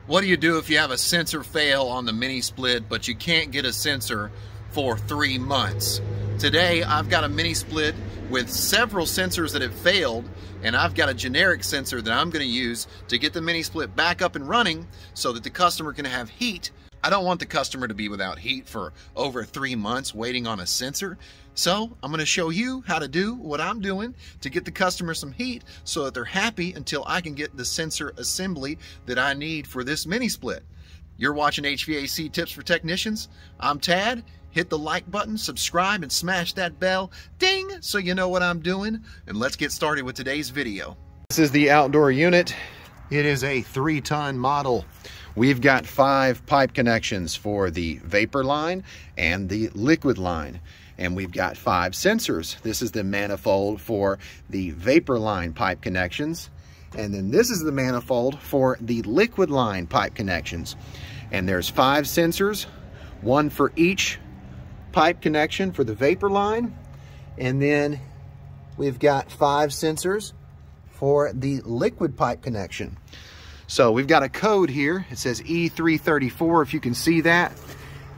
What do you do if you have a sensor fail on the mini split, but you can't get a sensor for 3 months? Today, I've got a mini split with several sensors that have failed, and I've got a generic sensor that I'm going to use to get the mini split back up and running so that the customer can have heat. I don't want the customer to be without heat for over 3 months waiting on a sensor. So I'm going to show you how to do what I'm doing to get the customer some heat so that they're happy until I can get the sensor assembly that I need for this mini split. You're watching HVAC Tips for Technicians. I'm Tad. Hit the like button, subscribe, and smash that bell, ding, so you know what I'm doing. And let's get started with today's video. This is the outdoor unit. It is a 3-ton model. We've got 5 pipe connections for the vapor line and the liquid line. And we've got 5 sensors. This is the manifold for the vapor line pipe connections. And then this is the manifold for the liquid line pipe connections. And there's 5 sensors, 1 for each pipe connection for the vapor line. And then we've got 5 sensors for the liquid pipe connection. So we've got a code here. It says E334, if you can see that.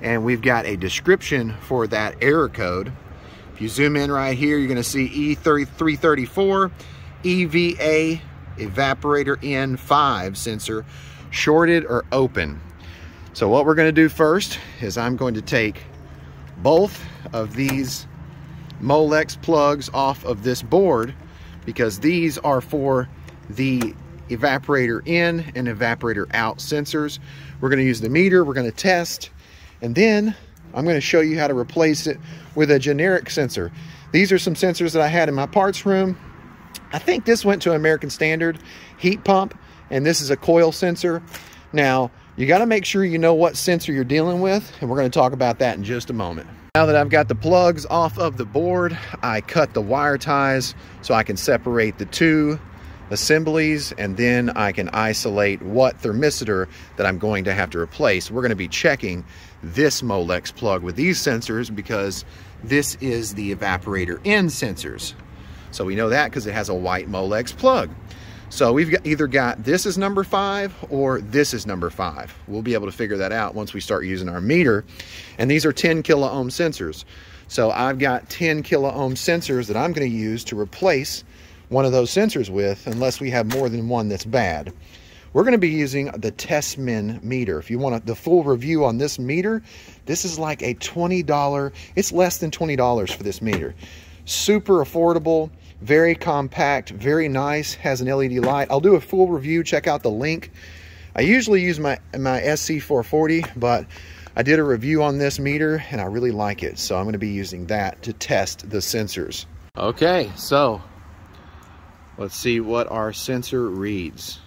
And we've got a description for that error code. If you zoom in right here, you're gonna see E334 EVA evaporator N5 sensor shorted or open. So what we're gonna do first is I'm going to take both of these Molex plugs off of this board because these are for the evaporator in and evaporator out sensors. We're going to use the meter, we're going to test, and then I'm going to show you how to replace it with a generic sensor. These are some sensors that I had in my parts room. I think this went to American Standard heat pump, and this is a coil sensor. Now, you got to make sure you know what sensor you're dealing with, and we're going to talk about that in just a moment. Now that I've got the plugs off of the board, I cut the wire ties so I can separate the 2 assemblies, and then I can isolate what thermistor that I'm going to have to replace. We're going to be checking this Molex plug with these sensors because this is the evaporator in sensors. So we know that because it has a white Molex plug. So we've either got this is number 5 or this is number 5. We'll be able to figure that out once we start using our meter. And these are 10 kilo ohm sensors. So I've got 10 kilo ohm sensors that I'm going to use to replace one of those sensors with, unless we have more than one that's bad. We're going to be using the TESMEN meter. If you want the full review on this meter, this is like a $20, it's less than $20 for this meter. Super affordable, very compact, very nice, has an LED light. I'll do a full review, check out the link. I usually use my SC440, but I did a review on this meter and I really like it. So I'm going to be using that to test the sensors. Okay, so let's see what our sensor reads.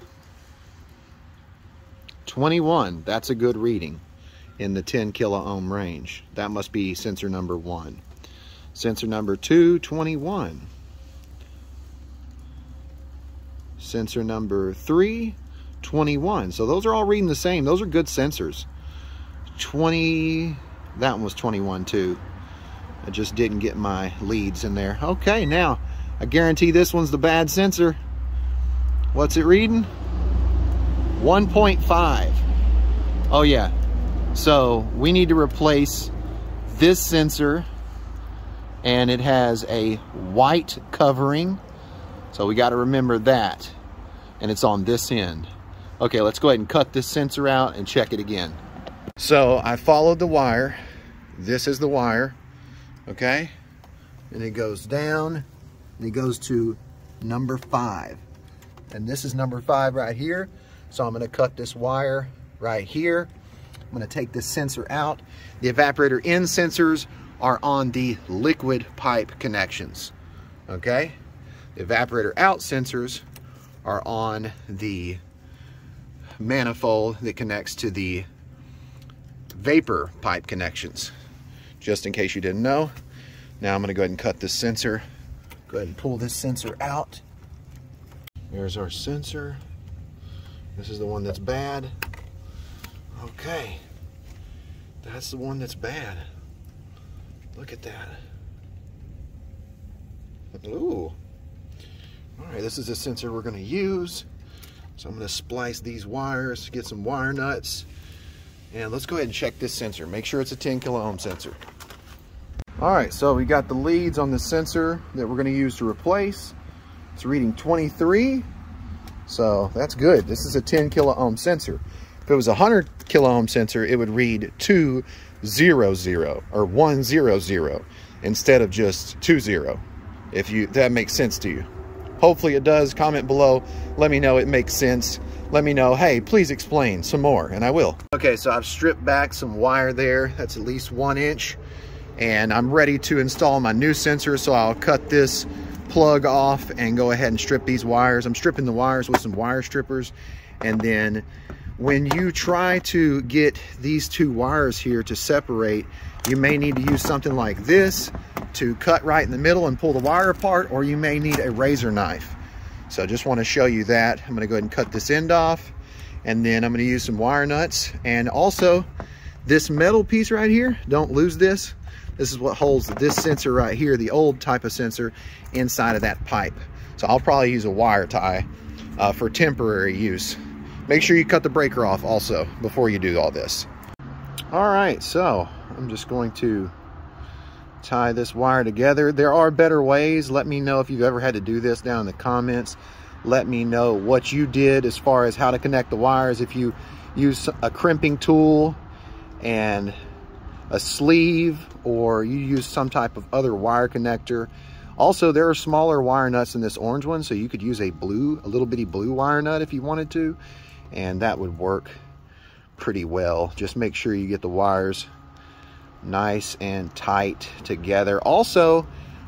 21, that's a good reading in the 10 kilo ohm range. That must be sensor number 1. Sensor number 2, 21. Sensor number 3, 21. So those are all reading the same. Those are good sensors. 20, that one was 21 too. I just didn't get my leads in there. Okay, now I guarantee this one's the bad sensor. What's it reading? 1.5. Oh yeah. So we need to replace this sensor, and it has a white covering. So we got to remember that. And it's on this end. Okay, let's go ahead and cut this sensor out and check it again. So I followed the wire. This is the wire. Okay. And it goes down. And it goes to number 5. And this is number 5 right here. So I'm going to cut this wire right here. I'm going to take this sensor out. The evaporator in sensors are on the liquid pipe connections. Okay? The evaporator out sensors are on the manifold that connects to the vapor pipe connections. Just in case you didn't know. Now I'm going to go ahead and cut this sensor. Go ahead and pull this sensor out. There's our sensor. This is the one that's bad. Okay. That's the one that's bad. Look at that. Ooh. All right, this is the sensor we're going to use. So I'm going to splice these wires, get some wire nuts, and let's go ahead and check this sensor. Make sure it's a 10 kilo ohm sensor. All right, so we got the leads on the sensor that we're going to use to replace. It's reading 23, so that's good. This is a 10 kilo ohm sensor. If it was a 100 kilo ohm sensor, it would read 200 or 100 instead of just 20. If that makes sense to you. Hopefully it does. Comment below. Let me know it makes sense. Let me know, hey, please explain some more, and I will. Okay, so I've stripped back some wire there. That's at least 1 inch. And I'm ready to install my new sensor, so I'll cut this plug off and go ahead and strip these wires. I'm stripping the wires with some wire strippers. And then when you try to get these two wires here to separate, you may need to use something like this to cut right in the middle and pull the wire apart, or you may need a razor knife. So I just want to show you that. I'm going to go ahead and cut this end off, and then I'm going to use some wire nuts. And also this metal piece right here, don't lose this. This is what holds this sensor right here, the old type of sensor, inside of that pipe. So I'll probably use a wire tie for temporary use. Make sure you cut the breaker off also before you do all this. All right, so I'm just going to tie this wire together. There are better ways. Let me know if you've ever had to do this down in the comments. Let me know what you did as far as how to connect the wires. If you use a crimping tool and a sleeve, or you use some type of other wire connector. Also, there are smaller wire nuts in this orange one, so you could use a little bitty blue wire nut if you wanted to, and that would work pretty well. Just make sure you get the wires nice and tight together. Also,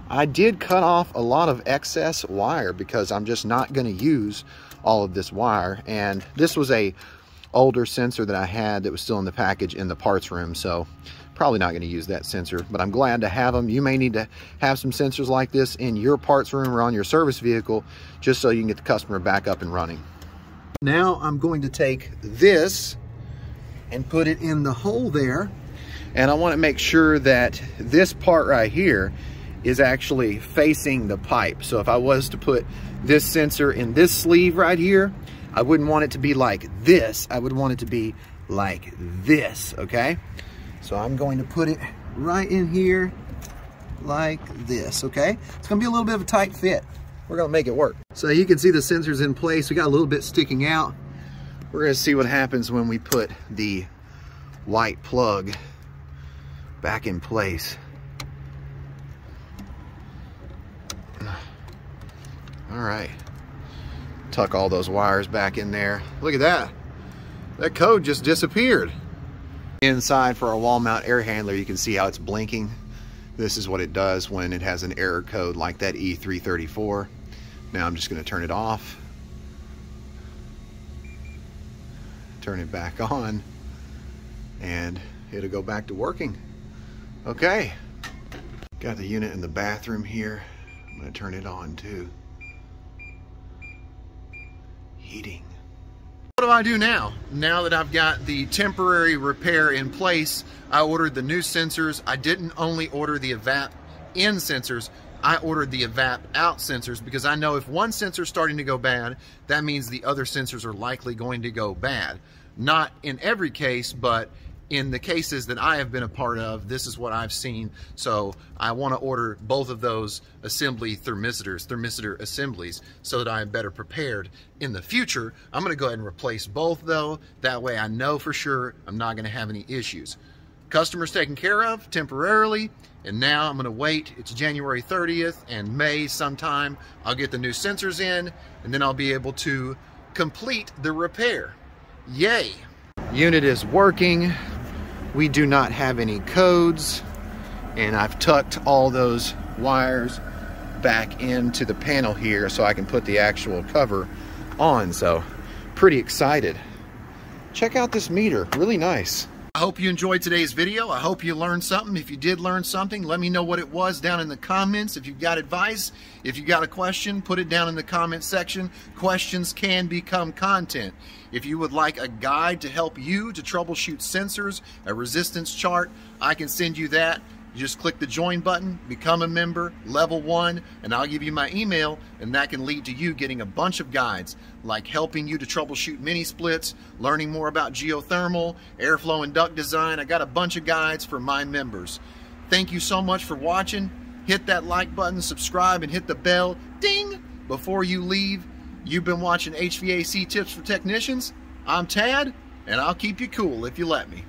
I did cut off a lot of excess wire because I'm just not going to use all of this wire. And this was a older sensor that I had that was still in the package in the parts room, so probably not going to use that sensor, but I'm glad to have them. You may need to have some sensors like this in your parts room or on your service vehicle just so you can get the customer back up and running. Now I'm going to take this and put it in the hole there, and I want to make sure that this part right here is actually facing the pipe. So if I was to put this sensor in this sleeve right here, I wouldn't want it to be like this. I would want it to be like this, okay? So I'm going to put it right in here like this, okay? It's gonna be a little bit of a tight fit. We're gonna make it work. So you can see the sensor's in place. We got a little bit sticking out. We're gonna see what happens when we put the white plug back in place. All right, tuck all those wires back in there. Look at that. That code just disappeared. Inside for our wall mount air handler, you can see how it's blinking. This is what it does when it has an error code like that E334. Now I'm just going to turn it off, turn it back on, and it'll go back to working. Okay, got the unit in the bathroom here. I'm going to turn it on too. Heating. What do I do now? Now that I've got the temporary repair in place, I ordered the new sensors. I didn't only order the evap in sensors, I ordered the evap out sensors because I know if one sensor is starting to go bad, that means the other sensors are likely going to go bad. Not in every case, but in the cases that I have been a part of, this is what I've seen. So I want to order both of those assembly thermistor assemblies, so that I am better prepared in the future. I'm going to go ahead and replace both though. That way I know for sure I'm not going to have any issues. Customers taken care of temporarily, and now I'm going to wait. It's January 30th and May sometime. I'll get the new sensors in, and then I'll be able to complete the repair. Yay! Unit is working. We do not have any codes, and I've tucked all those wires back into the panel here so I can put the actual cover on. So pretty excited. Check out this meter, really nice. I hope you enjoyed today's video. I hope you learned something. If you did learn something, let me know what it was down in the comments. If you've got advice, if you got a question, put it down in the comment section. Questions can become content. If you would like a guide to help you to troubleshoot sensors, a resistance chart, I can send you that You just click the join button, become a member, level 1, and I'll give you my email, and that can lead to you getting a bunch of guides, like helping you to troubleshoot mini splits, learning more about geothermal, airflow and duct design. I got a bunch of guides for my members. Thank you so much for watching. Hit that like button, subscribe, and hit the bell, ding, before you leave. You've been watching HVAC Tips for Technicians. I'm Tad, and I'll keep you cool if you let me.